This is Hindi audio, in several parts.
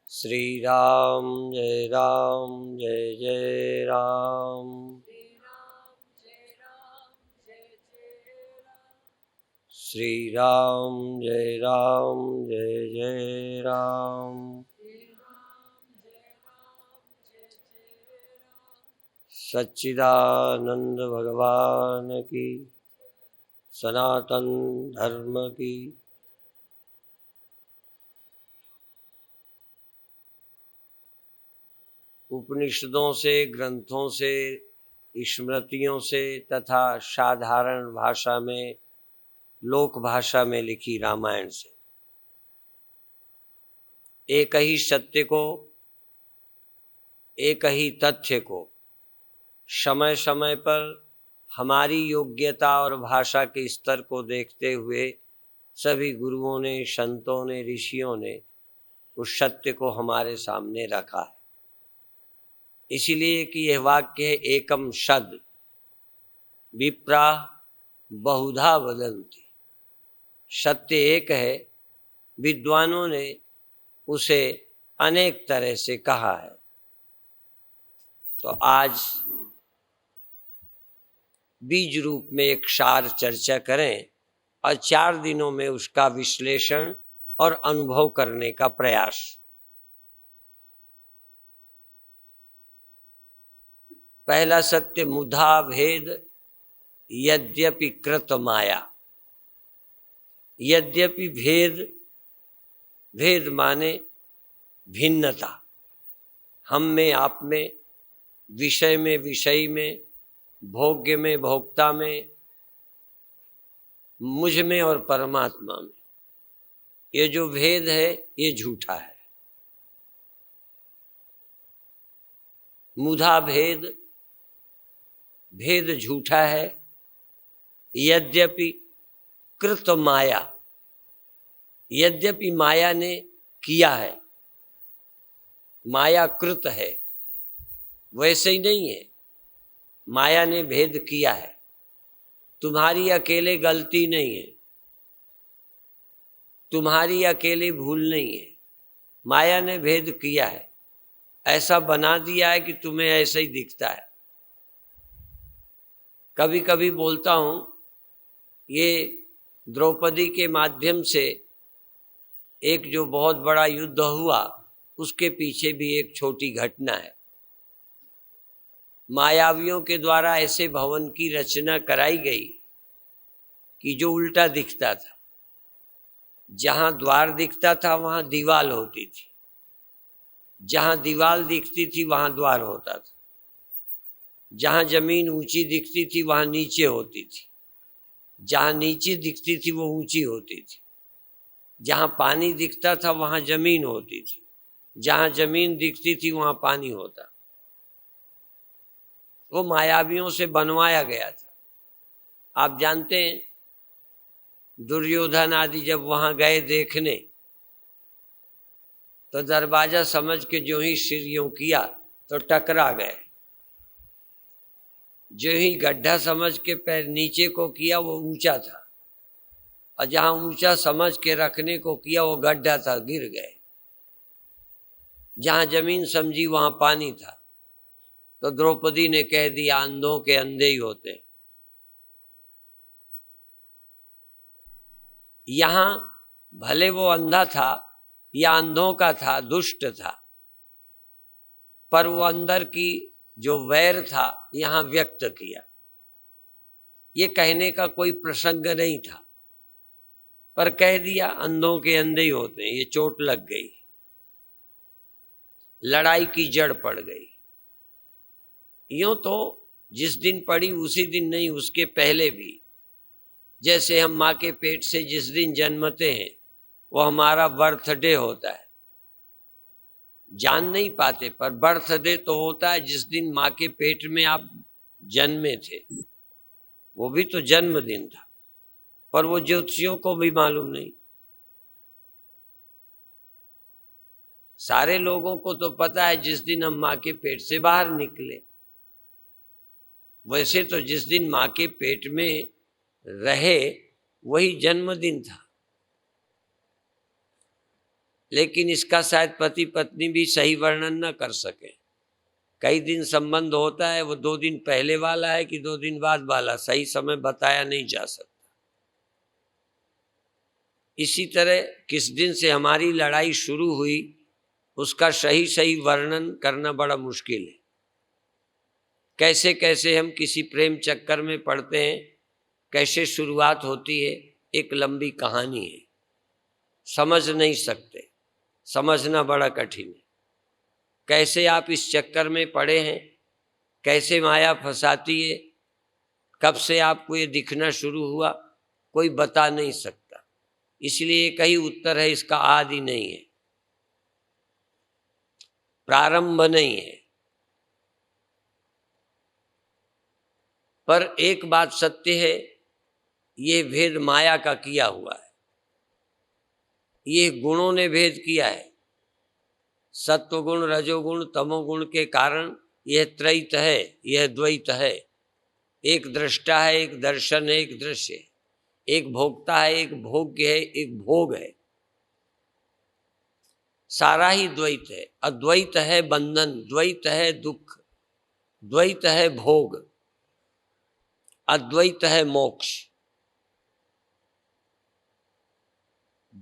श्री राम जय जय राम। श्री राम जय जय राम। सच्चिदानंद भगवान की, सनातन धर्म की। उपनिषदों से, ग्रंथों से, स्मृतियों से तथा साधारण भाषा में, लोक भाषा में लिखी रामायण से एक ही सत्य को, एक ही तथ्य को समय समय पर हमारी योग्यता और भाषा के स्तर को देखते हुए सभी गुरुओं ने, संतों ने, ऋषियों ने उस सत्य को हमारे सामने रखा है। इसीलिए कि यह वाक्य है, एकम शद विप्रा बहुधा वदन्ति। सत्य एक है, विद्वानों ने उसे अनेक तरह से कहा है। तो आज बीज रूप में एक सार चर्चा करें और 4 दिनों में उसका विश्लेषण और अनुभव करने का प्रयास। पहला सत्य, मुधा भेद यद्यपि कृत माया। यद्यपि भेद, भेद माने भिन्नता, हम में, आप में, विषय में, विषयी में, भोग्य में, भोक्ता में, मुझ में और परमात्मा में। ये जो भेद है ये झूठा है। मुधा भेद, भेद झूठा है। यद्यपि कृत माया, यद्यपि माया ने किया है, माया कृत है, वैसे ही नहीं है। माया ने भेद किया है, तुम्हारी अकेले गलती नहीं है, तुम्हारी अकेले भूल नहीं है। माया ने भेद किया है, ऐसा बना दिया है कि तुम्हें ऐसा ही दिखता है। कभी कभी बोलता हूँ, ये द्रौपदी के माध्यम से एक जो बहुत बड़ा युद्ध हुआ, उसके पीछे भी एक छोटी घटना है। मायावियों के द्वारा ऐसे भवन की रचना कराई गई कि जो उल्टा दिखता था। जहां द्वार दिखता था वहां दीवाल होती थी, जहां दीवाल दिखती थी वहां द्वार होता था, जहां जमीन ऊंची दिखती थी वहां नीचे होती थी, जहां नीचे दिखती थी वो ऊंची होती थी, जहां पानी दिखता था वहां जमीन होती थी, जहां जमीन दिखती थी वहां पानी होता। वो मायावियों से बनवाया गया था। आप जानते हैं, दुर्योधन आदि जब वहां गए देखने, तो दरवाजा समझ के जो ही सिर यूं किया तो टकरा गए। जो ही गड्ढा समझ के पैर नीचे को किया वो ऊंचा था, और जहां ऊंचा समझ के रखने को किया वो गड्ढा था, गिर गए। जहां जमीन समझी वहां पानी था। तो द्रौपदी ने कह दिया, अंधों के अंधे ही होते हैं। यहां भले वो अंधा था या अंधों का था, दुष्ट था, पर वो अंदर की जो वैर था यहां व्यक्त किया। ये कहने का कोई प्रसंग नहीं था, पर कह दिया अंधों के अंधे ही होते हैं। ये चोट लग गई, लड़ाई की जड़ पड़ गई। यूं तो जिस दिन पड़ी उसी दिन नहीं, उसके पहले भी। जैसे हम माँ के पेट से जिस दिन जन्मते हैं वो हमारा बर्थडे होता है। जान नहीं पाते, पर बर्थडे तो होता है जिस दिन माँ के पेट में आप जन्मे थे। वो भी तो जन्मदिन था, पर वो ज्योतिषियों को भी मालूम नहीं। सारे लोगों को तो पता है जिस दिन हम माँ के पेट से बाहर निकले। वैसे तो जिस दिन माँ के पेट में रहे वही जन्मदिन था। लेकिन इसका शायद पति पत्नी भी सही वर्णन न कर सके। कई दिन संबंध होता है, वो 2 दिन पहले वाला है कि 2 दिन बाद वाला, सही समय बताया नहीं जा सकता। इसी तरह किस दिन से हमारी लड़ाई शुरू हुई उसका सही सही वर्णन करना बड़ा मुश्किल है। कैसे कैसे हम किसी प्रेम चक्कर में पड़ते हैं, कैसे शुरुआत होती है, एक लंबी कहानी है, समझ नहीं सकते, समझना बड़ा कठिन है। कैसे आप इस चक्कर में पड़े हैं, कैसे माया फंसाती है, कब से आपको ये दिखना शुरू हुआ, कोई बता नहीं सकता। इसलिए एक ही उत्तर है, इसका आदि नहीं है, प्रारंभ नहीं है। पर एक बात सत्य है, ये भेद माया का किया हुआ है, ये गुणों ने भेद किया है। सत्वगुण, रजोगुण, तमोगुण के कारण यह त्रैत है, यह द्वैत है। एक दृष्टा है, एक दर्शन है, एक दृश्य है, एक भोक्ता है, एक भोग्य है, एक भोग है। सारा ही द्वैत है। अद्वैत है बंधन, द्वैत है दुख, द्वैत है भोग, अद्वैत है मोक्ष।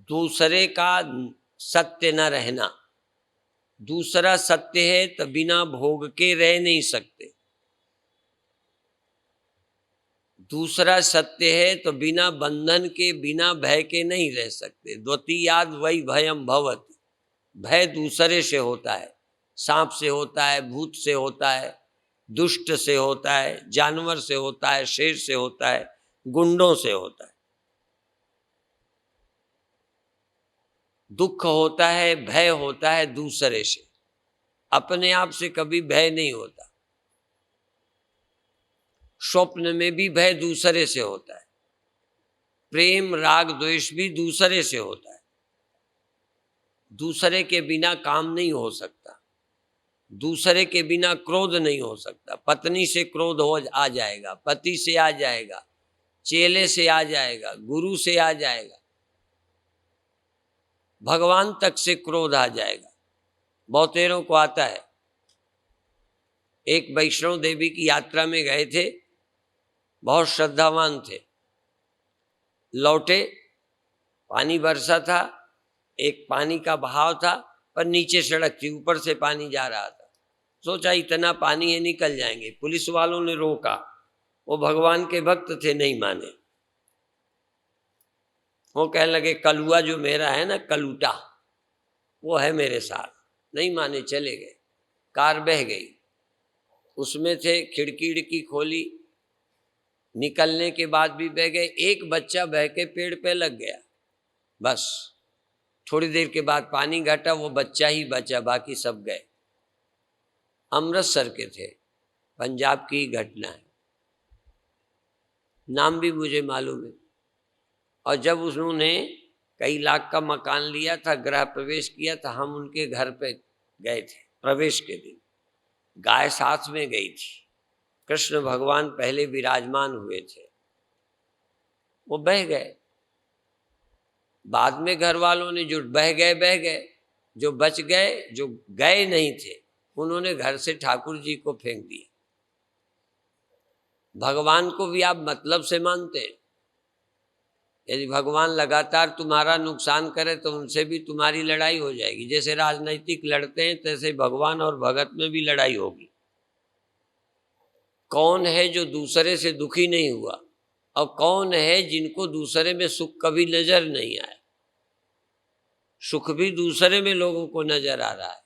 दूसरे का सत्य न रहना, दूसरा सत्य है तो बिना भोग के रह नहीं सकते। दूसरा सत्य है तो बिना बंधन के, बिना भय के नहीं रह सकते। द्वितीयाद वै भयम भवति, भय दूसरे से होता है, सांप से होता है, भूत से होता है, दुष्ट से होता है, जानवर से होता है, शेर से होता है, गुंडों से होता है। दुख होता है, भय होता है दूसरे से, अपने आप से कभी भय नहीं होता। स्वप्न में भी भय दूसरे से होता है, प्रेम राग द्वेष भी दूसरे से होता है। दूसरे के बिना काम नहीं हो सकता, दूसरे के बिना क्रोध नहीं हो सकता। पत्नी से क्रोध हो आ जाएगा, पति से आ जाएगा, चेले से आ जाएगा, गुरु से आ जाएगा, भगवान तक से क्रोध आ जाएगा। बहुतेरों को आता है। एक वैष्णव देवी की यात्रा में गए थे, बहुत श्रद्धावान थे, लौटे, पानी बरसा था, एक पानी का बहाव था, पर नीचे सड़क थी, ऊपर से पानी जा रहा था। सोचा इतना पानी है निकल जाएंगे। पुलिस वालों ने रोका, वो भगवान के भक्त थे, नहीं माने। वो कहने लगे कलुआ जो मेरा है ना, कलूटा, वो है मेरे साथ। नहीं माने, चले गए। कार बह गई, उसमें थे, खिड़की खोली, निकलने के बाद भी बह गए। एक बच्चा बह के पेड़ पे लग गया, बस थोड़ी देर के बाद पानी घटा, वो बच्चा ही बचा, बाकी सब गए। अमृतसर के थे, पंजाब की घटना है, नाम भी मुझे मालूम है। और जब उन्होंने कई लाख का मकान लिया था, गृह प्रवेश किया था, हम उनके घर पे गए थे। प्रवेश के दिन गाय साथ में गई थी, कृष्ण भगवान पहले विराजमान हुए थे, वो बह गए। बाद में घर वालों ने, जो बह गए, जो बच गए, जो गए नहीं थे, उन्होंने घर से ठाकुर जी को फेंक दिया। भगवान को भी आप मतलब से मानते हैं। यदि भगवान लगातार तुम्हारा नुकसान करे तो उनसे भी तुम्हारी लड़ाई हो जाएगी। जैसे राजनीतिक लड़ते हैं, तैसे भगवान और भगत में भी लड़ाई होगी। कौन है जो दूसरे से दुखी नहीं हुआ, और कौन है जिनको दूसरे में सुख कभी नजर नहीं आया। सुख भी दूसरे में लोगों को नजर आ रहा है,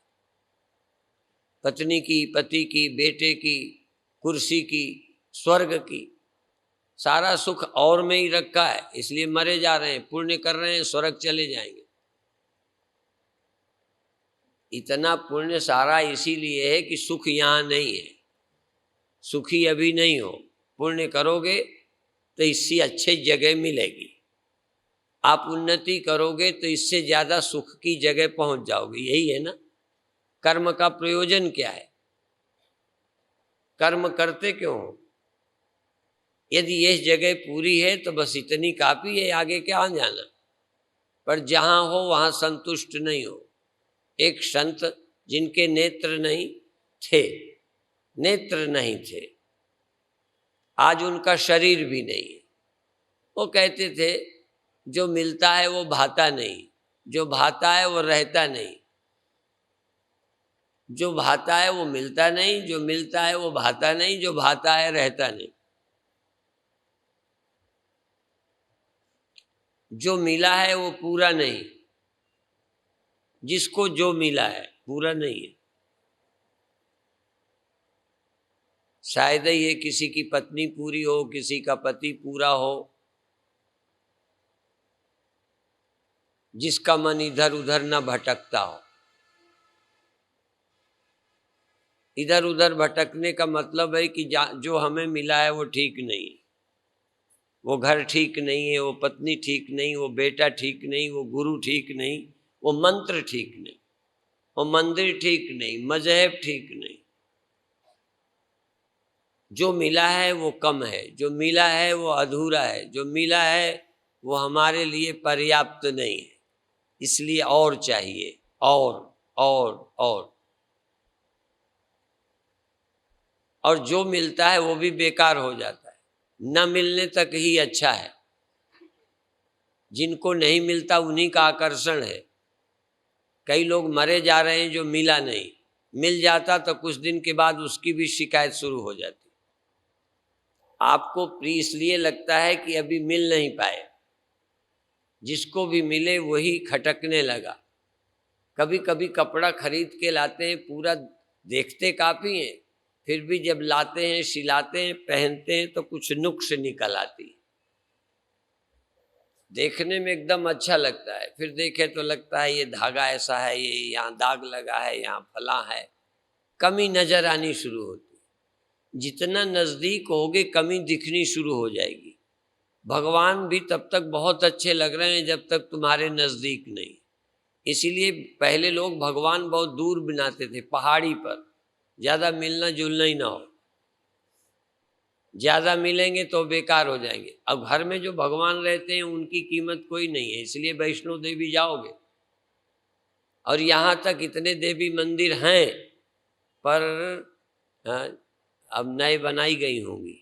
पत्नी की, पति की, बेटे की, कुर्सी की, स्वर्ग की, सारा सुख और में ही रखा है। इसलिए मरे जा रहे हैं, पुण्य कर रहे हैं, स्वर्ग चले जाएंगे। इतना पुण्य सारा इसीलिए है कि सुख यहाँ नहीं है, सुखी अभी नहीं हो। पुण्य करोगे तो इससे अच्छी जगह मिलेगी, आप उन्नति करोगे तो इससे ज्यादा सुख की जगह पहुंच जाओगे। यही है ना कर्म का प्रयोजन। क्या है कर्म करते क्यों हो? यदि यह जगह पूरी है तो बस इतनी काफी है, आगे क्या जाना। पर जहाँ हो वहाँ संतुष्ट नहीं हो। एक संत जिनके नेत्र नहीं थे, नेत्र नहीं थे, आज उनका शरीर भी नहीं है। वो कहते थे जो मिलता है वो भाता नहीं, जो भाता है वो रहता नहीं। जो भाता है वो मिलता नहीं, जो मिलता है वो भाता नहीं, जो भाता है रहता नहीं। जो मिला है वो पूरा नहीं, जिसको जो मिला है पूरा नहीं है। शायद ये किसी की पत्नी पूरी हो, किसी का पति पूरा हो, जिसका मन इधर उधर न भटकता हो। इधर उधर भटकने का मतलब है कि जो हमें मिला है वो ठीक नहीं, वो घर ठीक नहीं है, वो पत्नी ठीक नहीं, वो बेटा ठीक नहीं, वो गुरु ठीक नहीं, वो मंत्र ठीक नहीं, वो मंदिर ठीक नहीं, मजहब ठीक नहीं। जो मिला है वो कम है, जो मिला है वो अधूरा है, जो मिला है वो हमारे लिए पर्याप्त नहीं है, इसलिए और चाहिए, और और जो मिलता है वो भी बेकार हो जाता है, न मिलने तक ही अच्छा है। जिनको नहीं मिलता उन्हीं का आकर्षण है। कई लोग मरे जा रहे हैं जो मिला नहीं, मिल जाता तो कुछ दिन के बाद उसकी भी शिकायत शुरू हो जाती। आपको प्रिय इसलिए लगता है कि अभी मिल नहीं पाए, जिसको भी मिले वही खटकने लगा। कभी कभी कपड़ा खरीद के लाते हैं, पूरा देखते काफ़ी हैं, फिर भी जब लाते हैं, सिलाते हैं, पहनते हैं तो कुछ नुक्स निकल आती। देखने में एकदम अच्छा लगता है, फिर देखे तो लगता है ये धागा ऐसा है, ये यहाँ दाग लगा है, यहाँ फला है, कमी नजर आनी शुरू होती। जितना नज़दीक होगे कमी दिखनी शुरू हो जाएगी। भगवान भी तब तक बहुत अच्छे लग रहे हैं जब तक तुम्हारे नज़दीक नहीं। इसीलिए पहले लोग भगवान बहुत दूर बनाते थे, पहाड़ी पर, ज़्यादा मिलना जुलना ही ना हो। ज़्यादा मिलेंगे तो बेकार हो जाएंगे। अब घर में जो भगवान रहते हैं उनकी कीमत कोई नहीं है, इसलिए वैष्णो देवी जाओगे। और यहाँ तक इतने देवी मंदिर हैं, पर अब नए बनाई गई होंगी,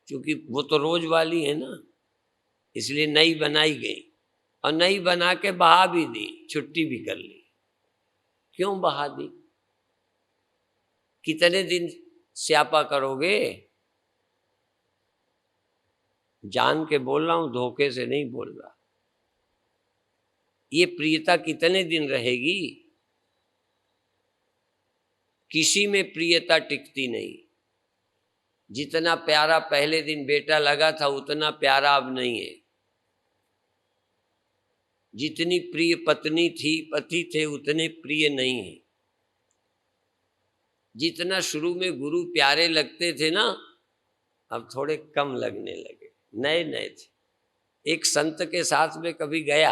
क्योंकि वो तो रोज वाली है ना, इसलिए नई बनाई गई। और नई बना के बहा भी दी, छुट्टी भी कर ली। क्यों बहा दी? कितने दिन स्यापा करोगे? जान के बोल रहा हूं, धोखे से नहीं बोल रहा। ये प्रियता कितने दिन रहेगी? किसी में प्रियता टिकती नहीं। जितना प्यारा पहले दिन बेटा लगा था उतना प्यारा अब नहीं है। जितनी प्रिय पत्नी थी, पति थे, उतने प्रिय नहीं है। जितना शुरू में गुरु प्यारे लगते थे ना, अब थोड़े कम लगने लगे, नए नए थे। एक संत के साथ में कभी गया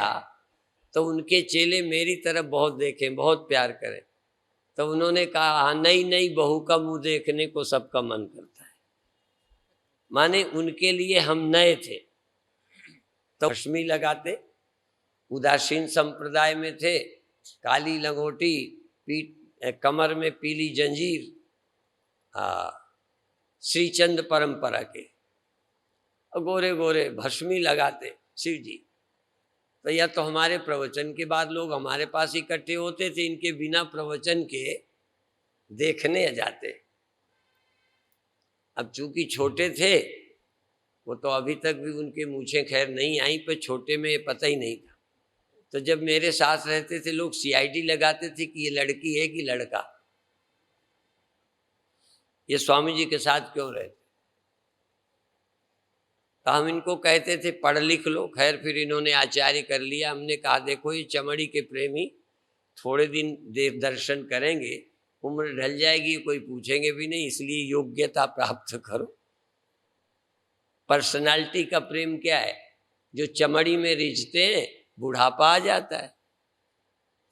तो उनके चेले मेरी तरफ बहुत देखें, बहुत प्यार करें, तो उन्होंने कहा हाँ, नई नई बहू का मुंह देखने को सबका मन करता है। माने उनके लिए हम नए थे। तो रश्मि लगाते, उदासीन संप्रदाय में थे, काली लंगोटी, पीठ कमर में पीली जंजीर, श्रीचंद परंपरा के, गोरे गोरे भस्मी लगाते शिव जी। तो या तो हमारे प्रवचन के बाद लोग हमारे पास इकट्ठे होते थे, इनके बिना प्रवचन के देखने जाते। अब चूंकि छोटे थे, वो तो अभी तक भी उनके मूछें खैर नहीं आई, पर छोटे में ये पता ही नहीं था। तो जब मेरे साथ रहते थे लोग सीआईडी लगाते थे कि ये लड़की है कि लड़का, ये स्वामी जी के साथ क्यों रहते। तो हम इनको कहते थे पढ़ लिख लो, खैर फिर इन्होंने आचार्य कर लिया। हमने कहा देखो ये चमड़ी के प्रेमी थोड़े दिन देव दर्शन करेंगे, उम्र ढल जाएगी, कोई पूछेंगे भी नहीं, इसलिए योग्यता प्राप्त करो। पर्सनालिटी का प्रेम क्या है? जो चमड़ी में रिझते हैं, बुढ़ापा आ जाता है,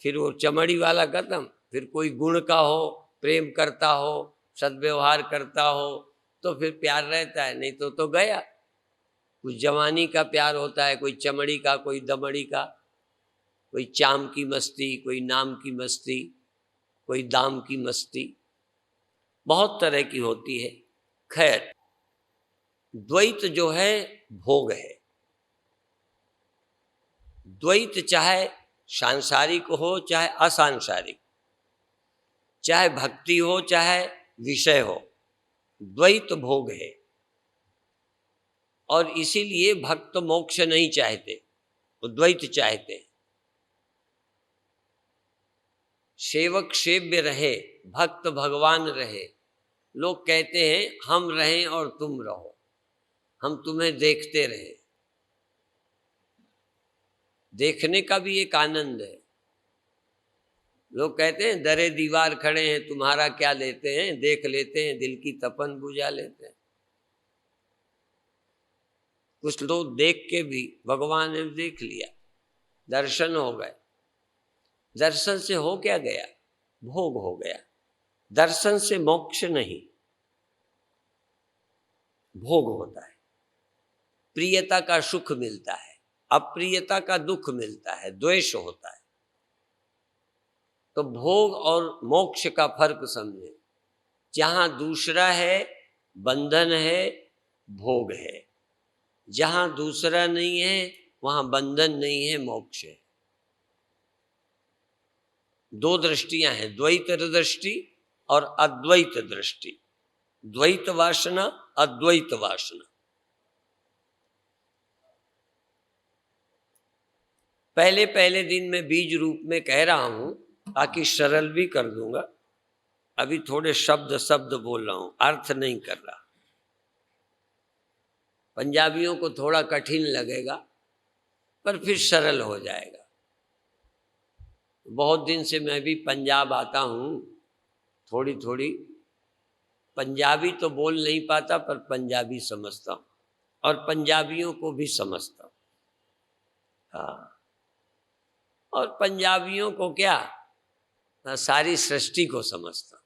फिर वो चमड़ी वाला खत्म। फिर कोई गुण का हो, प्रेम करता हो, सद्व्यवहार करता हो, तो फिर प्यार रहता है, नहीं तो गया। कुछ जवानी का प्यार होता है, कोई चमड़ी का, कोई दमड़ी का, कोई चाम की मस्ती, कोई नाम की मस्ती, कोई दाम की मस्ती, बहुत तरह की होती है। खैर, द्वैत जो है भोग है। द्वैत चाहे सांसारिक हो चाहे असंसारिक, चाहे भक्ति हो चाहे विषय हो, द्वैत भोग है। और इसीलिए भक्त मोक्ष नहीं चाहते, वो द्वैत चाहते हैं। सेवक सेव्य रहे, भक्त भगवान रहे। लोग कहते हैं हम रहें और तुम रहो, हम तुम्हें देखते रहे। देखने का भी एक आनंद है। लोग कहते हैं दरे दीवार खड़े हैं, तुम्हारा क्या लेते हैं, देख लेते हैं, दिल की तपन बुझा लेते हैं। कुछ लोग देख के भी भगवान ने देख लिया, दर्शन हो गए। दर्शन से हो क्या गया? भोग हो गया। दर्शन से मोक्ष नहीं, भोग होता है। प्रियता का सुख मिलता है, अप्रियता का दुख मिलता है, द्वेष होता है। तो भोग और मोक्ष का फर्क समझे। जहां दूसरा है बंधन है, भोग है। जहां दूसरा नहीं है वहां बंधन नहीं है, मोक्ष है। दो दृष्टियां हैं, द्वैत दृष्टि और अद्वैत दृष्टि। द्वैत वासना, अद्वैत वासना। पहले पहले दिन में बीज रूप में कह रहा हूं, ताकि सरल भी कर दूंगा। अभी थोड़े शब्द बोल रहा हूं, अर्थ नहीं कर रहा। पंजाबियों को थोड़ा कठिन लगेगा, पर फिर सरल हो जाएगा। बहुत दिन से मैं भी पंजाब आता हूं, थोड़ी थोड़ी पंजाबी तो बोल नहीं पाता, पर पंजाबी समझता हूं और पंजाबियों को भी समझता हूं। हाँ, और पंजाबियों को क्या, सारी सृष्टि को समझता हूं।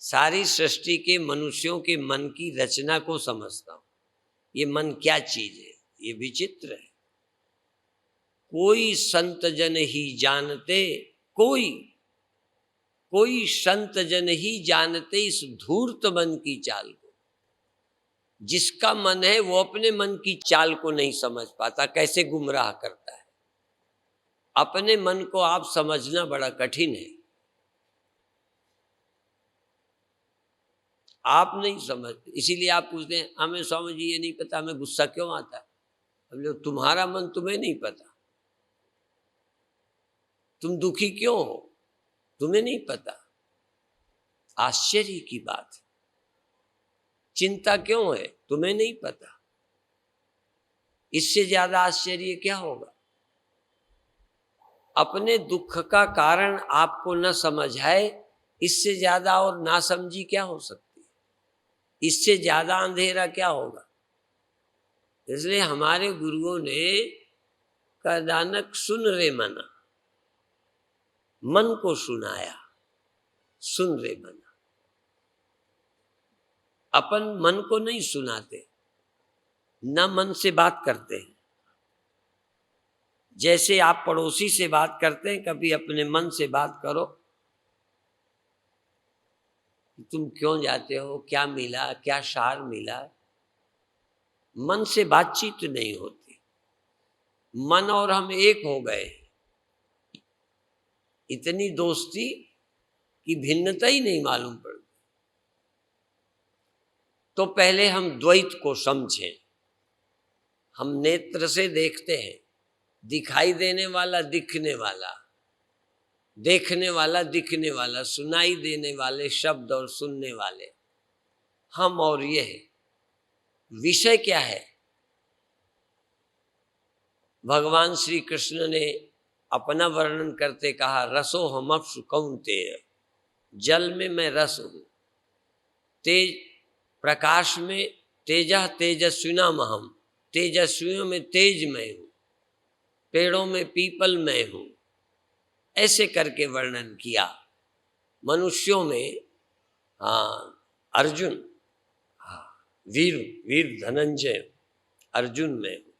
सारी सृष्टि के मनुष्यों के मन की रचना को समझता हूं। ये मन क्या चीज है, ये विचित्र है। कोई संत जन ही जानते, कोई संत जन ही जानते इस धूर्त मन की चाल को। जिसका मन है वो अपने मन की चाल को नहीं समझ पाता, कैसे गुमराह करता है। अपने मन को आप समझना बड़ा कठिन है। आप नहीं समझते, इसीलिए आप पूछते हैं हमें स्वामी जी ये नहीं पता, हमें गुस्सा क्यों आता है। अब जो तुम्हारा मन तुम्हें नहीं पता, तुम दुखी क्यों हो तुम्हें नहीं पता। आश्चर्य की बात है। चिंता क्यों है तुम्हें नहीं पता। इससे ज्यादा आश्चर्य क्या होगा। अपने दुख का कारण आपको न समझ आए, इससे ज्यादा और नासमझी क्या हो सकती है। इससे ज्यादा अंधेरा क्या होगा। इसलिए हमारे गुरुओं ने कहा, नानक सुन रे मना, मन को सुनाया, सुन रे मना। अपन मन को नहीं सुनाते, न मन से बात करते हैं। जैसे आप पड़ोसी से बात करते हैं, कभी अपने मन से बात करो। तुम क्यों जाते हो, क्या मिला, क्या सार मिला। मन से बातचीत नहीं होती। मन और हम एक हो गए, इतनी दोस्ती की भिन्नता ही नहीं मालूम पड़ती। तो पहले हम द्वैत को समझें। हम नेत्र से देखते हैं, दिखाई देने वाला, दिखने वाला, देखने वाला, दिखने वाला, सुनाई देने वाले शब्द और सुनने वाले, हम और ये है। विषय क्या है। भगवान श्री कृष्ण ने अपना वर्णन करते कहा, रसो हमप्सु कौन्तेय, जल में मैं रस हूं, तेज प्रकाश में तेजः तेजस्विनामहम, तेजस्वियों में तेज मैं हूं, पेड़ों में पीपल मैं हूं। ऐसे करके वर्णन किया। मनुष्यों में अर्जुन, वीर धनंजय अर्जुन में हूं,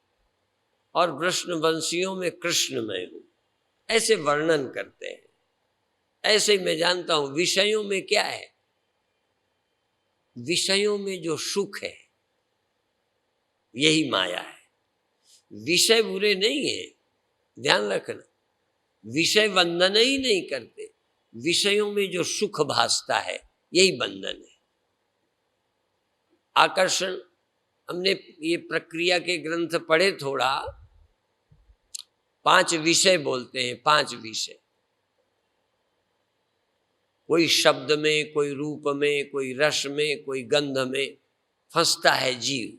और वृष्णवंशियों में कृष्ण मैं हूं, ऐसे वर्णन करते हैं। ऐसे ही मैं जानता हूं विषयों में क्या है, विषयों में जो सुख है यही माया है। विषय बुरे नहीं है, ध्यान रखना, विषय बंधन ही नहीं करते, विषयों में जो सुख भासता है यही बंधन है। आकर्षण, हमने ये प्रक्रिया के ग्रंथ पढ़े थोड़ा, 5 विषय बोलते हैं, 5 विषय। कोई शब्द में, कोई रूप में, कोई रस में, कोई गंध में फंसता है जीव।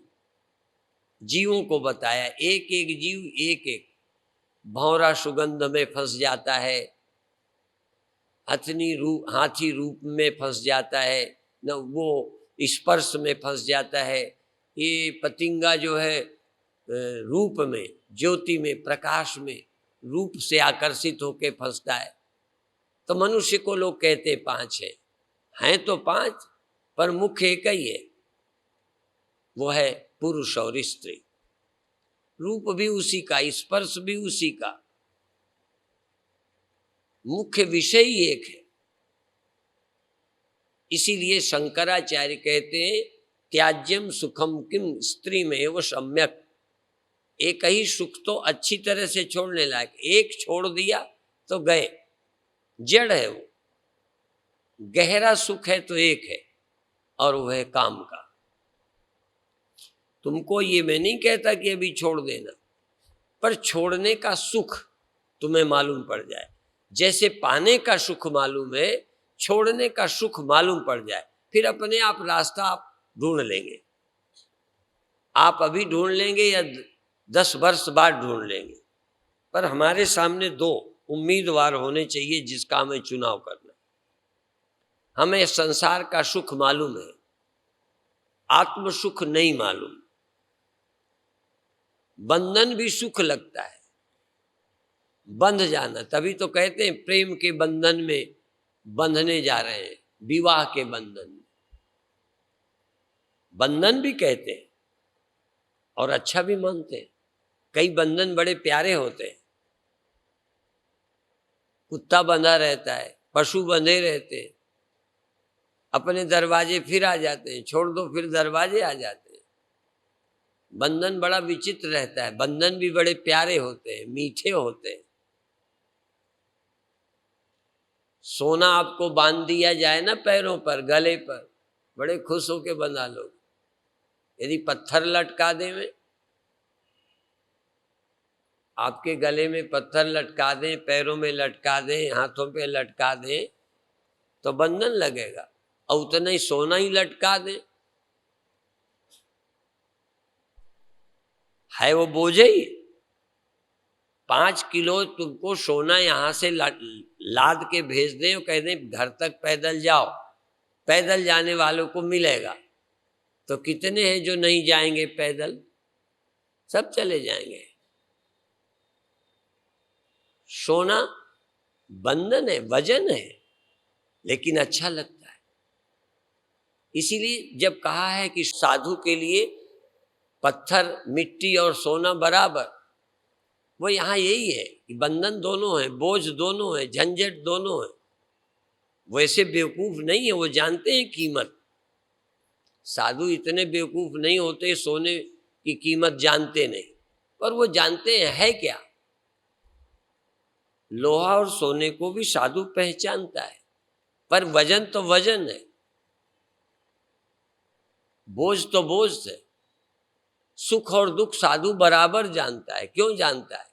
जीवों को बताया, एक एक जीव एक एक, भौरा सुगंध में फंस जाता है, हाथी रूप में फंस जाता है, न वो स्पर्श में फंस जाता है, ये पतिंगा जो है रूप में, ज्योति में, प्रकाश में, रूप से आकर्षित होकर फंसता है। तो मनुष्य को लोग कहते 5 है, हैं तो 5 पर मुख्य एक ही है, वो है पुरुष और स्त्री। रूप भी उसी का, स्पर्श भी उसी का, मुख्य विषय ही एक है। इसीलिए शंकराचार्य कहते हैं त्याज्यम सुखम किम स्त्री में वो सम्यक। एक ही सुख तो अच्छी तरह से छोड़ने लायक, एक छोड़ दिया तो गए, जड़ है वो। गहरा सुख है तो एक है, और वो है काम का। तुमको ये मैं नहीं कहता कि अभी छोड़ देना, पर छोड़ने का सुख तुम्हें मालूम पड़ जाए। जैसे पाने का सुख मालूम है, छोड़ने का सुख मालूम पड़ जाए, फिर अपने आप रास्ता आप ढूंढ लेंगे। आप अभी ढूंढ लेंगे या 10 वर्ष बाद ढूंढ लेंगे, पर हमारे सामने 2 उम्मीदवार होने चाहिए जिसका हमें चुनाव करना। हमें संसार का सुख मालूम है, आत्म सुख नहीं मालूम। बंधन भी सुख लगता है, बंध जाना, तभी तो कहते हैं प्रेम के बंधन में बंधने जा रहे हैं, विवाह के बंधन में। बंधन भी कहते हैं और अच्छा भी मानते हैं। कई बंधन बड़े प्यारे होते हैं, कुत्ता बंधा रहता है, पशु बंधे रहते हैं, अपने दरवाजे फिर आ जाते हैं, छोड़ दो फिर दरवाजे आ जाते हैं। बंधन बड़ा विचित्र रहता है, बंधन भी बड़े प्यारे होते हैं, मीठे होते हैं। सोना आपको बांध दिया जाए ना पैरों पर, गले पर, बड़े खुश होके बंधा लोग। यदि पत्थर लटका दें, में आपके गले में पत्थर लटका दें, पैरों में लटका दें, हाथों पे लटका दें, तो बंधन लगेगा। और उतना ही सोना ही लटका दें, है वो बोझ ही। 5 किलो तुमको सोना यहां से लाद के भेज दें और कह दें घर तक पैदल जाओ, पैदल जाने वालों को मिलेगा, तो कितने हैं जो नहीं जाएंगे पैदल? सब चले जाएंगे। सोना बंधन है, वजन है, लेकिन अच्छा लगता है। इसीलिए जब कहा है कि साधु के लिए पत्थर, मिट्टी और सोना बराबर, वो यहाँ यही है कि बंधन दोनों है, बोझ दोनों है, झंझट दोनों है। वैसे बेवकूफ नहीं है, वो जानते हैं कीमत। साधु इतने बेवकूफ नहीं होते, सोने की कीमत जानते नहीं, पर वो जानते हैं है क्या। लोहा और सोने को भी साधु पहचानता है, पर वजन तो वजन है, बोझ तो बोझ है। सुख और दुख साधु बराबर जानता है। क्यों जानता है?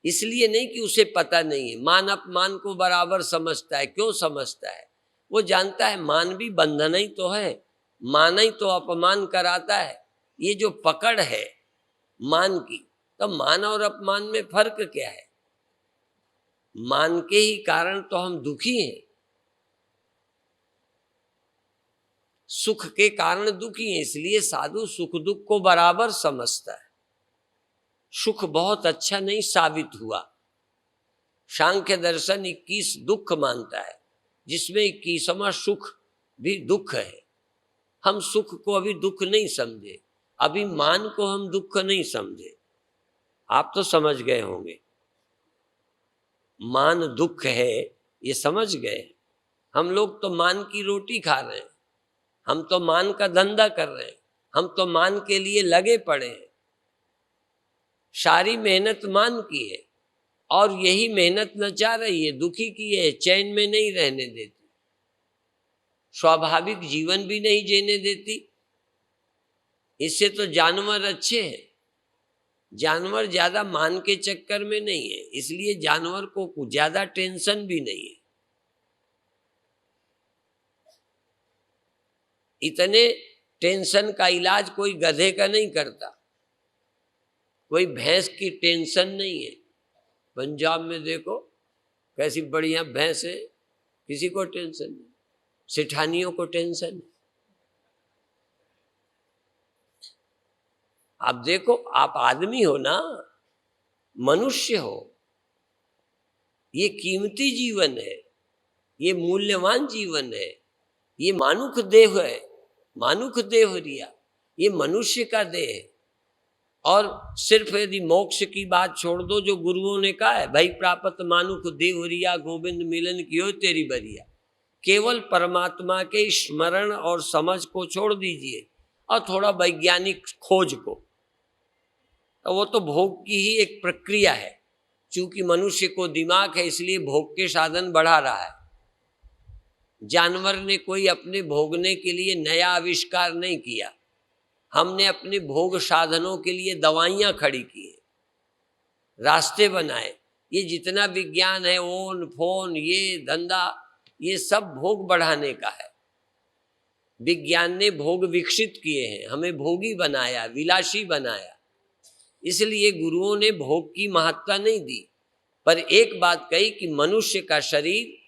इसलिए नहीं कि उसे पता नहीं है। मान अपमान को बराबर समझता है। क्यों समझता है? वो जानता है मान भी बंधन ही तो है, मान ही तो अपमान कराता है। ये जो पकड़ है मान की, तो मान और अपमान में फर्क क्या है? मान के ही कारण तो हम दुखी हैं, सुख के कारण दुखी हैं। इसलिए साधु सुख दुख को बराबर समझता है। सुख बहुत अच्छा नहीं साबित हुआ। सांख्य दर्शन 21 दुख मानता है, जिसमें 21वां सुख भी दुख है। हम सुख को अभी दुख नहीं समझे, अभी मान को हम दुख नहीं समझे। आप तो समझ गए होंगे, मान दुख है ये समझ गए। हम लोग तो मान की रोटी खा रहे हैं, हम तो मान का धंधा कर रहे हैं, हम तो मान के लिए लगे पड़े हैं। सारी मेहनत मान की है और यही मेहनत नचा रही है, दुखी की है, चैन में नहीं रहने देती, स्वाभाविक जीवन भी नहीं जीने देती। इससे तो जानवर अच्छे हैं, जानवर ज्यादा मान के चक्कर में नहीं है, इसलिए जानवर को ज्यादा टेंशन भी नहीं है। इतने टेंशन का इलाज कोई गधे का नहीं करता, कोई भैंस की टेंशन नहीं है। पंजाब में देखो कैसी बढ़िया भैंस है, किसी को टेंशन नहीं, सेठानियों को टेंशन है। आप देखो, आप आदमी हो ना, मनुष्य हो, ये कीमती जीवन है, ये मूल्यवान जीवन है, ये मानुख देह है, मानुख देह रिया, ये मनुष्य का देह है। और सिर्फ यदि मोक्ष की बात छोड़ दो, जो गुरुओं ने कहा है, भाई प्राप्त मानुख देह रिया, गोविंद मिलन कियो तेरी बरिया, केवल परमात्मा के स्मरण और समझ को छोड़ दीजिए और थोड़ा वैज्ञानिक खोज को, तो वो तो भोग की ही एक प्रक्रिया है। चूंकि मनुष्य को दिमाग है इसलिए भोग के साधन बढ़ा रहा है। जानवर ने कोई अपने भोगने के लिए नया आविष्कार नहीं किया, हमने अपने भोग साधनों के लिए दवाइयां खड़ी की है, रास्ते बनाए। ये जितना विज्ञान है, ओन फोन ये धंधा, ये सब भोग बढ़ाने का है। विज्ञान ने भोग विकसित किए हैं, हमें भोगी बनाया, विलासी बनाया। इसलिए गुरुओं ने भोग की महत्ता नहीं दी, पर एक बात कही कि मनुष्य का शरीर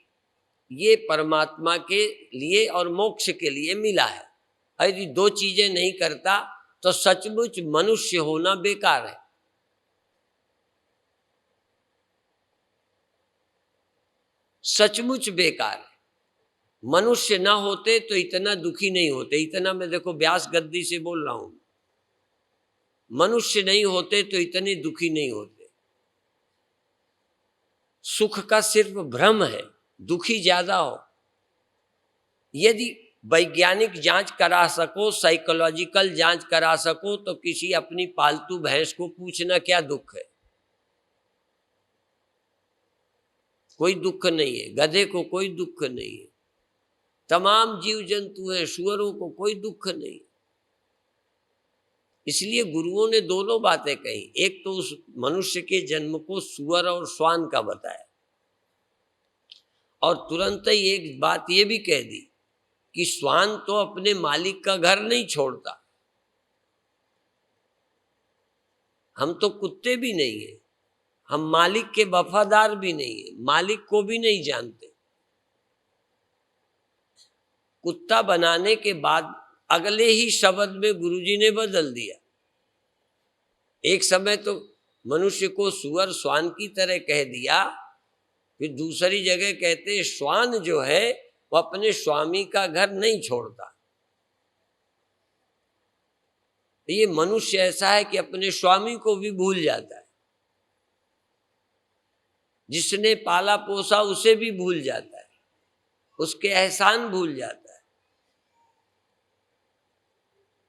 ये परमात्मा के लिए और मोक्ष के लिए मिला है। यदि दो चीजें नहीं करता तो सचमुच मनुष्य होना बेकार है। सचमुच बेकार है। मनुष्य ना होते तो इतना दुखी नहीं होते। इतना मैं देखो व्यास गद्दी से बोल रहा हूं, मनुष्य नहीं होते तो इतने दुखी नहीं होते। सुख का सिर्फ भ्रम है, दुखी ज्यादा हो। यदि वैज्ञानिक जांच करा सको, साइकोलॉजिकल जांच करा सको, तो किसी अपनी पालतू भैंस को पूछना क्या दुख है। कोई दुख नहीं है, गधे को कोई दुख नहीं है, तमाम जीव जंतु हैं, सुअरों को कोई दुख नहीं। इसलिए गुरुओं ने दोनों बातें कही। एक तो उस मनुष्य के जन्म को सुअर और श्वान का बताया, और तुरंत ही एक बात ये भी कह दी कि श्वान तो अपने मालिक का घर नहीं छोड़ता। हम तो कुत्ते भी नहीं है, हम मालिक के वफादार भी नहीं है, मालिक को भी नहीं जानते। कुत्ता बनाने के बाद अगले ही शब्द में गुरुजी ने बदल दिया। एक समय तो मनुष्य को सुअर श्वान की तरह कह दिया, फिर दूसरी जगह कहते श्वान जो है वो अपने स्वामी का घर नहीं छोड़ता। ये मनुष्य ऐसा है कि अपने स्वामी को भी भूल जाता है, जिसने पाला पोसा उसे भी भूल जाता है, उसके एहसान भूल जाता है।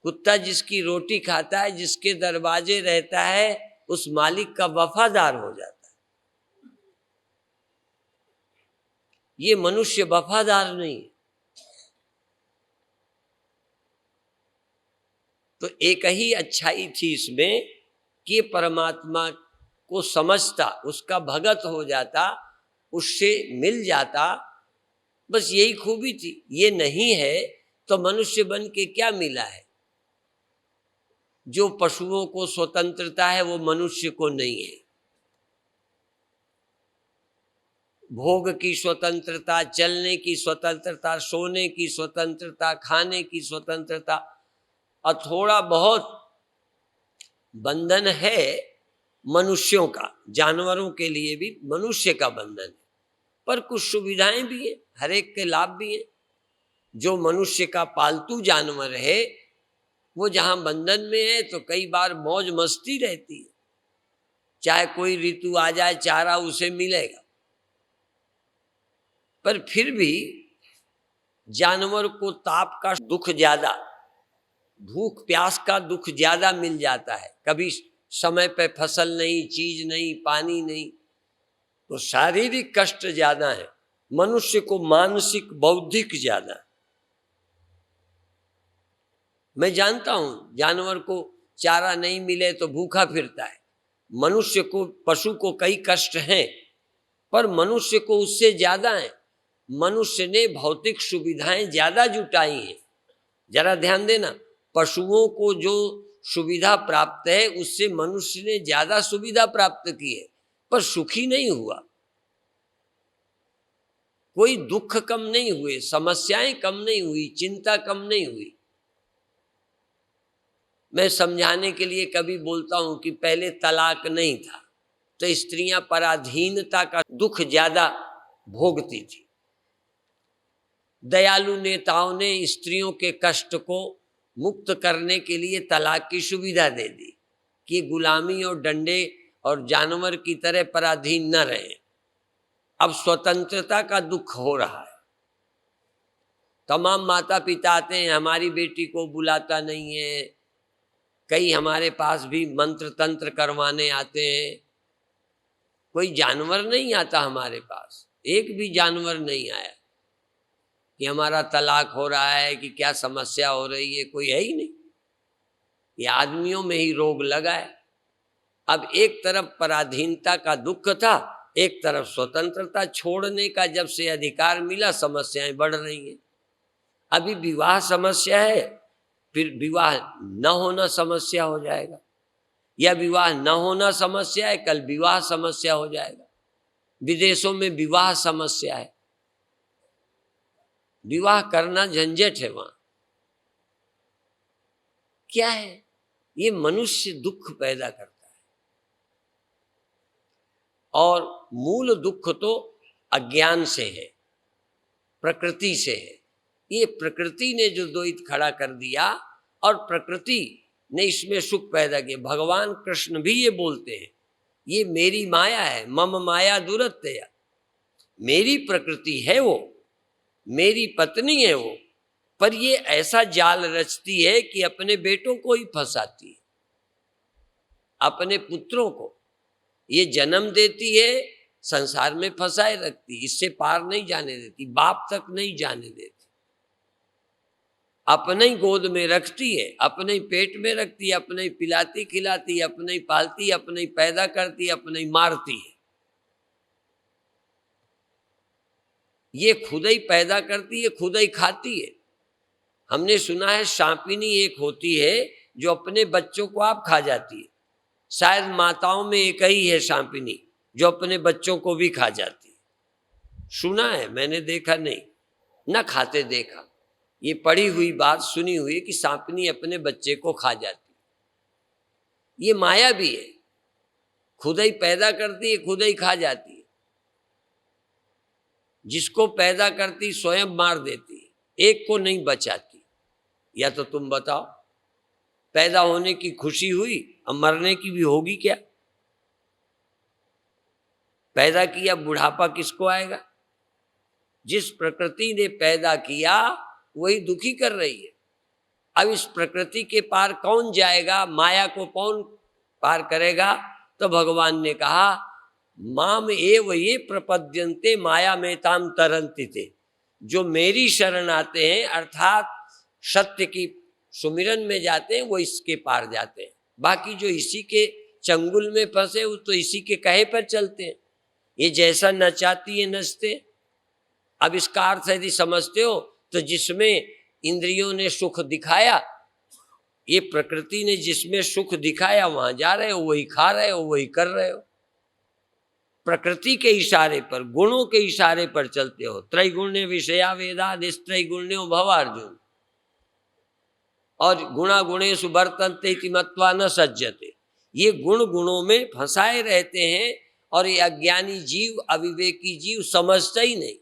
कुत्ता जिसकी रोटी खाता है, जिसके दरवाजे रहता है, उस मालिक का वफादार हो जाता है। ये मनुष्य वफादार नहीं। तो एक ही अच्छाई थी इसमें कि परमात्मा को समझता, उसका भगत हो जाता, उससे मिल जाता, बस यही खूबी थी। ये नहीं है तो मनुष्य बन के क्या मिला है। जो पशुओं को स्वतंत्रता है वो मनुष्य को नहीं है। भोग की स्वतंत्रता, चलने की स्वतंत्रता, सोने की स्वतंत्रता, खाने की स्वतंत्रता, और थोड़ा बहुत बंधन है मनुष्यों का, जानवरों के लिए भी मनुष्य का बंधन है, पर कुछ सुविधाएं भी है, हर एक के लाभ भी है। जो मनुष्य का पालतू जानवर है वो जहां बंधन में है तो कई बार मौज मस्ती रहती है, चाहे कोई ऋतु आ जाए चारा उसे मिलेगा, पर फिर भी जानवर को ताप का दुख ज्यादा, भूख प्यास का दुख ज्यादा मिल जाता है। कभी समय पे फसल नहीं, चीज नहीं, पानी नहीं, तो शारीरिक कष्ट ज्यादा है, मनुष्य को मानसिक बौद्धिक ज्यादा। मैं जानता हूं जानवर को चारा नहीं मिले तो भूखा फिरता है, मनुष्य को, पशु को कई कष्ट हैं, पर मनुष्य को उससे ज्यादा है। मनुष्य ने भौतिक सुविधाएं ज्यादा जुटाई हैं। जरा ध्यान देना, पशुओं को जो सुविधा प्राप्त है उससे मनुष्य ने ज्यादा सुविधा प्राप्त की है, पर सुखी नहीं हुआ। कोई दुख कम नहीं हुए, समस्याएं कम नहीं हुई, चिंता कम नहीं हुई। मैं समझाने के लिए कभी बोलता हूं कि पहले तलाक नहीं था तो स्त्रियां पराधीनता का दुख ज्यादा भोगती थी। दयालु नेताओं ने स्त्रियों के कष्ट को मुक्त करने के लिए तलाक की सुविधा दे दी कि गुलामी और डंडे और जानवर की तरह पराधीन न रहे। अब स्वतंत्रता का दुख हो रहा है। तमाम माता पिता आते हैं, हमारी बेटी को बुलाता नहीं है, कई हमारे पास भी मंत्र तंत्र करवाने आते हैं। कोई जानवर नहीं आता हमारे पास, एक भी जानवर नहीं आया कि हमारा तलाक हो रहा है, कि क्या समस्या हो रही है, कोई है ही नहीं। ये आदमियों में ही रोग लगा है। अब एक तरफ पराधीनता का दुख था, एक तरफ स्वतंत्रता छोड़ने का जब से अधिकार मिला, समस्याएं बढ़ रही हैं। अभी विवाह समस्या है, फिर विवाह न होना समस्या हो जाएगा, या विवाह न होना समस्या है, कल विवाह समस्या हो जाएगा। विदेशों में विवाह समस्या है, विवाह करना झंझट है वहां। क्या है ये? मनुष्य दुख पैदा करता है, और मूल दुख तो अज्ञान से है, प्रकृति से है। ये प्रकृति ने जो द्वैत खड़ा कर दिया और प्रकृति ने इसमें सुख पैदा किया। भगवान कृष्ण भी ये बोलते हैं, ये मेरी माया है, मम माया दुरत्यया। मेरी प्रकृति है वो, मेरी पत्नी है वो, पर ये ऐसा जाल रचती है कि अपने बेटों को ही फंसाती है, अपने पुत्रों को ये जन्म देती है, संसार में फंसाए रखती, इससे पार नहीं जाने देती, बाप तक नहीं जाने देती। अपने ही गोद में रखती है, अपने ही पेट में रखती है, अपने ही पिलाती खिलाती, अपने ही पालती, अपने ही पैदा करती, अपने ही मारती है। ये खुद ही पैदा करती है, खुद ही खाती है। हमने सुना है सांपिनी एक होती है जो अपने बच्चों को आप खा जाती है। शायद माताओं में एक ही है सांपिनी जो अपने बच्चों को भी खा जाती है। सुना है, मैंने देखा नहीं, न खाते देखा। ये पढ़ी हुई बात सुनी हुई कि सांपिनी अपने बच्चे को खा जाती है। ये माया भी है, खुद ही पैदा करती है, खुद ही खा जाती है। जिसको पैदा करती स्वयं मार देती है, एक को नहीं बचाती। या तो तुम बताओ, पैदा होने की खुशी हुई, अब मरने की भी होगी क्या? पैदा किया, बुढ़ापा किसको आएगा? जिस प्रकृति ने पैदा किया वही दुखी कर रही है। अब इस प्रकृति के पार कौन जाएगा? माया को कौन पार करेगा? तो भगवान ने कहा, माम एव ये प्रपद्यन्ते माया में ताम तरन्ति थे। जो मेरी शरण आते हैं, अर्थात सत्य की सुमिरन में जाते हैं, वो इसके पार जाते हैं। बाकी जो इसी के चंगुल में फंसे, वो तो इसी के कहे पर चलते हैं। ये जैसा नचाती है नचते। अब इसका अर्थ यदि समझते हो तो जिसमें इंद्रियों ने सुख दिखाया, ये प्रकृति ने जिसमें सुख दिखाया, वहां जा रहे हो, वही खा रहे हो, वही कर रहे हो। प्रकृति के इशारे पर, गुणों के इशारे पर चलते हो। त्रैगुण्य विषया वेदा निस्त्रैगुण्यो भवार्जुन, और गुणा गुणेषु वर्तन्ते इति मत्वा न सज्जते। ये गुण गुणों में फंसाए रहते हैं, और ये अज्ञानी जीव, अविवेकी जीव समझता ही नहीं,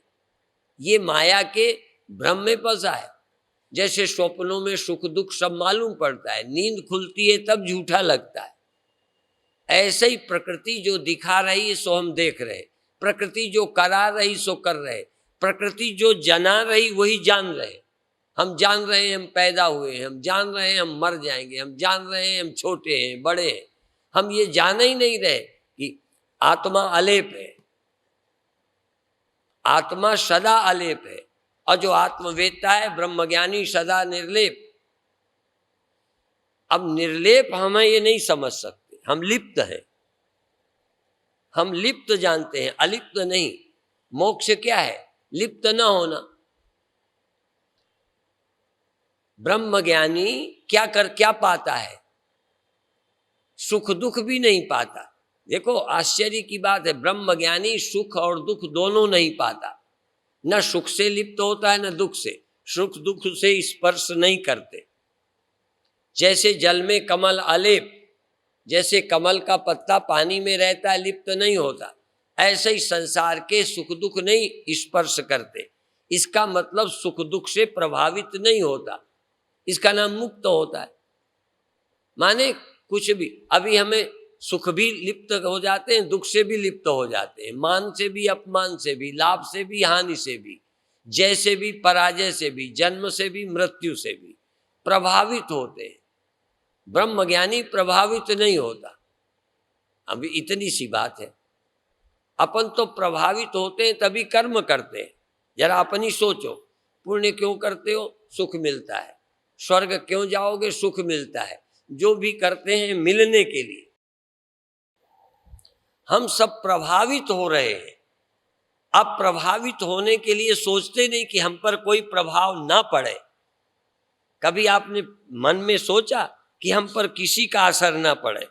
ये माया के भ्रम में फंसा है। जैसे स्वप्नों में सुख दुख सब मालूम पड़ता है, नींद खुलती है तब झूठा लगता है। ऐसे ही प्रकृति जो दिखा रही है सो हम देख रहे, प्रकृति जो करा रही सो कर रहे, प्रकृति जो जना रही वही जान रहे। हम जान रहे हैं हम पैदा हुए हैं, हम जान रहे हैं हम मर जाएंगे, हम जान रहे हैं हम छोटे हैं बड़े हैं, हम ये जान ही नहीं रहे कि आत्मा अलेप है, आत्मा सदा अलेप है। और जो आत्मवेत्ता है ब्रह्मज्ञानी सदा निर्लेप। अब निर्लेप हमें ये नहीं समझ सकते, हम लिप्त हैं, हम लिप्त जानते हैं, अलिप्त नहीं। मोक्ष क्या है? लिप्त न होना। ब्रह्मज्ञानी क्या पाता है? सुख दुख भी नहीं पाता। देखो आश्चर्य की बात है, ब्रह्मज्ञानी सुख और दुख दोनों नहीं पाता। न सुख से लिप्त होता है न दुख से, सुख दुख से स्पर्श नहीं करते। जैसे जल में कमल अलेप, जैसे कमल का पत्ता पानी में रहता है लिप्त नहीं होता, ऐसे ही संसार के सुख दुख नहीं स्पर्श करते। इसका मतलब सुख दुख से प्रभावित नहीं होता, इसका नाम मुक्त होता है। माने कुछ भी, अभी हमें सुख भी लिप्त हो जाते हैं, दुख से भी लिप्त हो जाते हैं, मान से भी अपमान से भी, लाभ से भी हानि से भी, जय से भी पराजय से भी, जन्म से भी मृत्यु से भी प्रभावित होते हैं। ब्रह्मज्ञानी प्रभावित नहीं होता। अभी इतनी सी बात है। अपन तो प्रभावित होते हैं तभी कर्म करते हैं। जरा अपनी सोचो, पुण्य क्यों करते हो? सुख मिलता है। स्वर्ग क्यों जाओगे? सुख मिलता है। जो भी करते हैं मिलने के लिए। हम सब प्रभावित हो रहे हैं। अब प्रभावित होने के लिए सोचते नहीं कि हम पर कोई प्रभाव ना पड़े। कभी आपने मन में सोचा कि हम पर किसी का असर ना पड़े?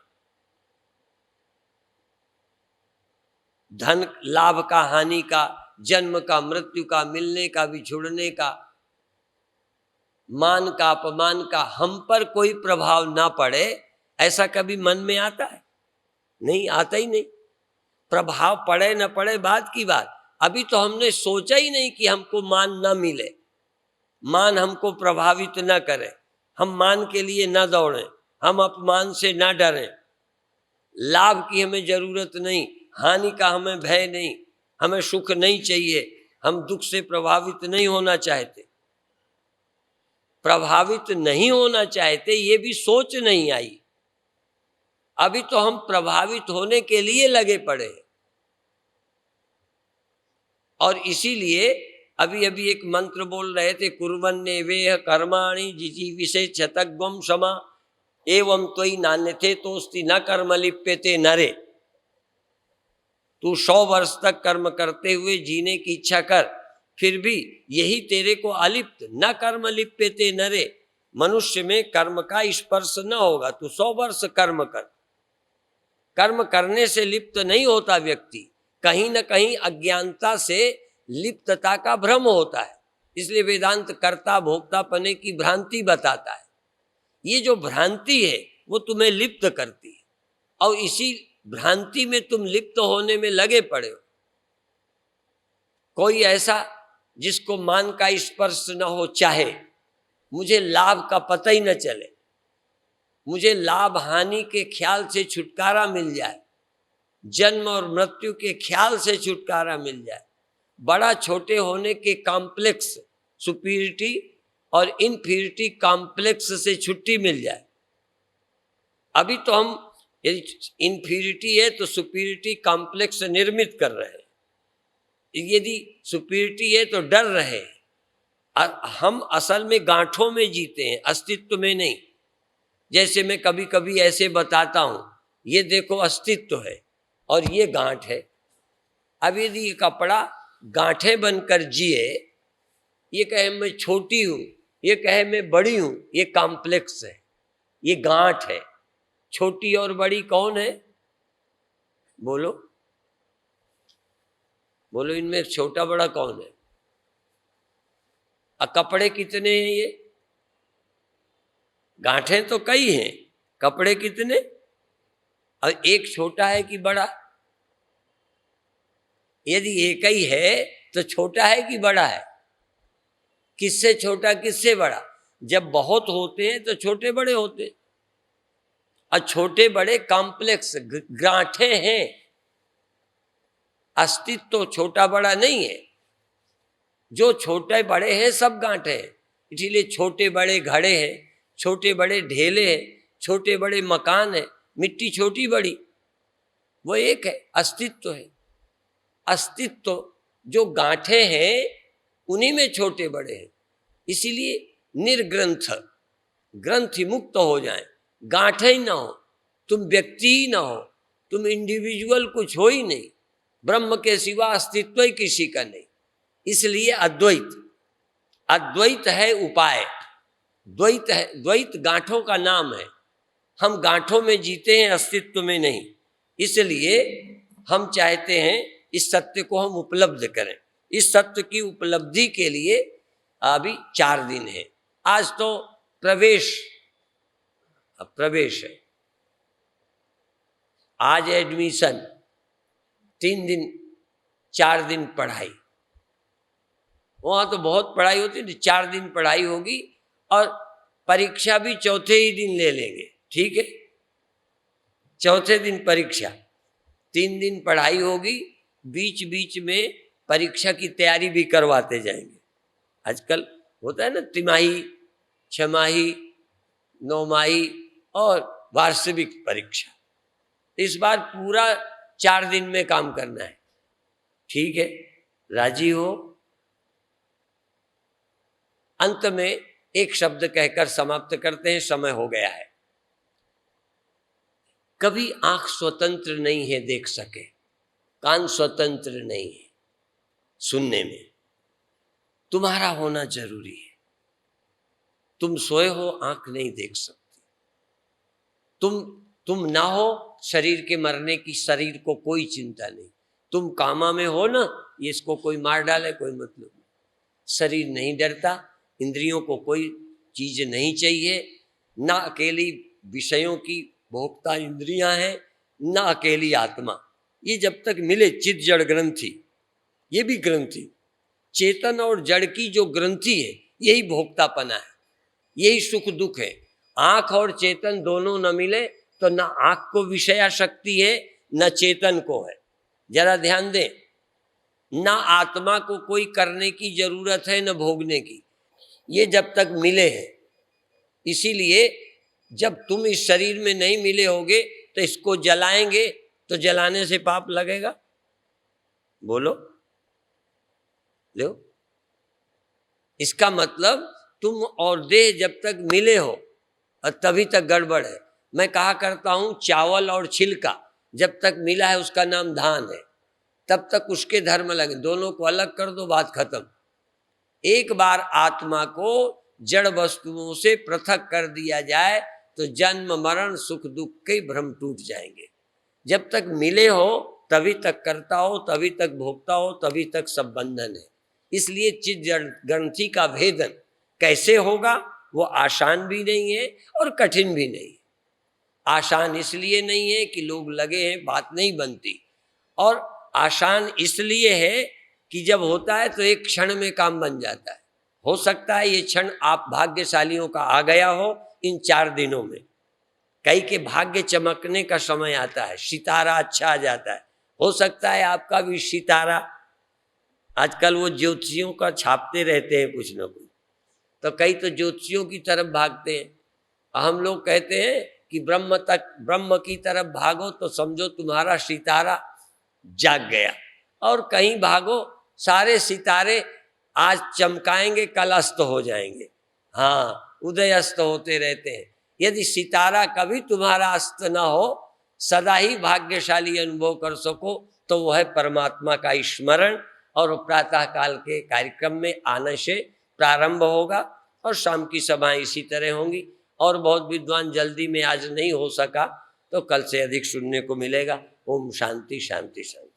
धन लाभ का, हानि का, जन्म का, मृत्यु का, मिलने का, बिछुड़ने का, मान का, अपमान का हम पर कोई प्रभाव ना पड़े, ऐसा कभी मन में आता है? नहीं, आता ही नहीं। प्रभाव पड़े न पड़े बात की बात, अभी तो हमने सोचा ही नहीं कि हमको मान ना मिले, मान हमको प्रभावित न करे, हम मान के लिए न दौड़ें, हम अपमान से न डरें, लाभ की हमें जरूरत नहीं, हानि का हमें भय नहीं, हमें सुख नहीं चाहिए, हम दुख से प्रभावित नहीं होना चाहते। प्रभावित नहीं होना चाहते ये भी सोच नहीं आई। अभी तो हम प्रभावित होने के लिए लगे पड़े। और इसीलिए अभी अभी एक मंत्र बोल रहे थे, कुर्वन्नेवेह कर्माणि जिजीविषे क्षतग्वम क्षमा एवं त्वयि नान्यथे तोस्ति न कर्म लिप्यते नरे। तू 100 वर्ष तक कर्म करते हुए जीने की इच्छा कर, फिर भी यही तेरे को अलिप्त, न कर्म लिप्यते नरे, मनुष्य में कर्म का स्पर्श न होगा। तू 100 वर्ष कर्म कर, कर्म करने से लिप्त नहीं होता व्यक्ति, कहीं न कहीं अज्ञानता से लिप्तता का भ्रम होता है। इसलिए वेदांत कर्ता भोक्ता पने की भ्रांति बताता है। ये जो भ्रांति है वो तुम्हें लिप्त करती है, और इसी भ्रांति में तुम लिप्त होने में लगे पड़े हो। कोई ऐसा जिसको मान का स्पर्श न हो, चाहे मुझे लाभ का पता ही न चले, मुझे लाभ हानि के ख्याल से छुटकारा मिल जाए, जन्म और मृत्यु के ख्याल से छुटकारा मिल जाए, बड़ा छोटे होने के कॉम्प्लेक्स, सुपीरियरिटी और इनफीरियरिटी कॉम्प्लेक्स से छुट्टी मिल जाए। अभी तो हम यदि इनफीरियरिटी है तो सुपीरियरिटी कॉम्प्लेक्स निर्मित कर रहे हैं, यदि सुपीरियरिटी है तो डर रहे हैं। हम असल में गांठों में जीते हैं, अस्तित्व में नहीं। जैसे मैं कभी कभी ऐसे बताता हूं, ये देखो अस्तित्व है और ये गांठ है। अब यदि ये कपड़ा गांठें बनकर जिए, ये कहे मैं छोटी हूं, ये कहे मैं बड़ी हूं, ये कॉम्प्लेक्स है, ये गांठ है। छोटी और बड़ी कौन है? बोलो बोलो, इनमें छोटा बड़ा कौन है? कपड़े कितने हैं? ये गांठें तो कई हैं, कपड़े कितने? और एक छोटा है कि बड़ा? यदि एक ही है तो छोटा है कि बड़ा है? किससे छोटा किससे बड़ा? जब बहुत होते हैं तो छोटे बड़े होते हैं, और छोटे बड़े कॉम्प्लेक्स गांठें हैं। अस्तित्व तो छोटा बड़ा नहीं है, जो छोटे बड़े हैं सब गांठें हैं। इसीलिए छोटे बड़े घड़े हैं, छोटे बड़े ढेले हैं, छोटे बड़े मकान है, मिट्टी छोटी बड़ी वो एक है, अस्तित्व है। अस्तित्व जो गांठें हैं उन्हीं में छोटे बड़े हैं। इसीलिए निर्ग्रंथ, ग्रंथि मुक्त हो जाए, गांठें ही ना हो, तुम व्यक्ति ही ना हो, तुम इंडिविजुअल कुछ हो ही नहीं, ब्रह्म के सिवा अस्तित्व ही किसी का नहीं। इसलिए अद्वैत, अद्वैत है उपाय, द्वैत है, द्वैत गांठों का नाम है। हम गांठों में जीते हैं, अस्तित्व में नहीं। इसलिए हम चाहते हैं इस सत्य को हम उपलब्ध करें। इस सत्य की उपलब्धि के लिए अभी 4 दिन है। आज तो प्रवेश है, आज एडमिशन, 3 दिन 4 दिन पढ़ाई। वहाँ तो बहुत पढ़ाई होती है, 4 दिन पढ़ाई होगी और परीक्षा भी चौथे ही दिन ले लेंगे, ठीक है। चौथे दिन परीक्षा, 3 दिन पढ़ाई होगी, बीच बीच में परीक्षा की तैयारी भी करवाते जाएंगे। आजकल होता है ना, तिमाही, 6 माही, 9 माही और वार्षिक परीक्षा। इस बार पूरा 4 दिन में काम करना है, ठीक है। राजी हो? अंत में एक शब्द कहकर समाप्त करते हैं, समय हो गया है। कभी आंख स्वतंत्र नहीं है देख सके, कान स्वतंत्र नहीं है सुनने में, तुम्हारा होना जरूरी है। तुम सोए हो, आंख नहीं देख सकती। तुम ना हो, शरीर के मरने की शरीर को कोई चिंता नहीं। तुम कामा में हो ना, ये इसको कोई मार डाले कोई मतलब नहीं। शरीर नहीं डरता, इंद्रियों को कोई चीज नहीं चाहिए, ना अकेली विषयों की भोक्ता इंद्रियां हैं, ना अकेली आत्मा। ये जब तक मिले चित जड़ ग्रंथि, ये भी ग्रंथि, चेतन और जड़ की जो ग्रंथि है, यही भोक्तापना है, यही सुख दुख है। आंख और चेतन दोनों न मिले तो न आंख को विषया शक्ति है, न चेतन को है। जरा ध्यान दें, न आत्मा को कोई करने की जरूरत है, न भोगने की। ये जब तक मिले हैं, इसीलिए जब तुम इस शरीर में नहीं मिले होगे तो इसको जलाएंगे, तो जलाने से पाप लगेगा? बोलो, लो। इसका मतलब तुम और देह जब तक मिले हो और तभी तक गड़बड़ है। मैं कहा करता हूं, चावल और छिलका जब तक मिला है उसका नाम धान है, तब तक उसके धर्म लगे। दोनों को अलग कर दो, बात खत्म। एक बार आत्मा को जड़ वस्तुओं से पृथक कर दिया जाए तो जन्म मरण सुख दुख के भ्रम टूट जाएंगे। जब तक मिले हो तभी तक करता हो, तभी तक भोगता हो, तभी तक सब बंधन है। इसलिए चित जड़ ग्रंथि का भेदन कैसे होगा, वो आसान भी नहीं है और कठिन भी नहीं है। आसान इसलिए नहीं है कि लोग लगे हैं, बात नहीं बनती, और आसान इसलिए है कि जब होता है तो एक क्षण में काम बन जाता है। हो सकता है ये क्षण आप भाग्यशालियों का आ गया हो इन 4 दिनों में। कई के भाग्य चमकने का समय आता है, सितारा अच्छा आ जाता है। हो सकता है आपका भी सितारा, आजकल वो ज्योतिषियों का छापते रहते हैं कुछ न कुछ, तो कई तो ज्योतिषियों की तरफ भागते हैं। हम लोग कहते हैं कि ब्रह्म की तरफ भागो तो समझो तुम्हारा सितारा जाग गया, और कहीं भागो सारे सितारे आज चमकाएंगे, कल अस्त हो जाएंगे। हाँ, उदय अस्त होते रहते हैं। यदि सितारा कभी तुम्हारा अस्त ना हो, सदा ही भाग्यशाली अनुभव कर सको, तो वह है परमात्मा का स्मरण। और प्रातः काल के कार्यक्रम में आने से प्रारंभ होगा और शाम की सभाएं इसी तरह होंगी। और बहुत विद्वान जल्दी में आज नहीं हो सका तो कल से अधिक सुनने को मिलेगा। ओम शांति शांति शांति।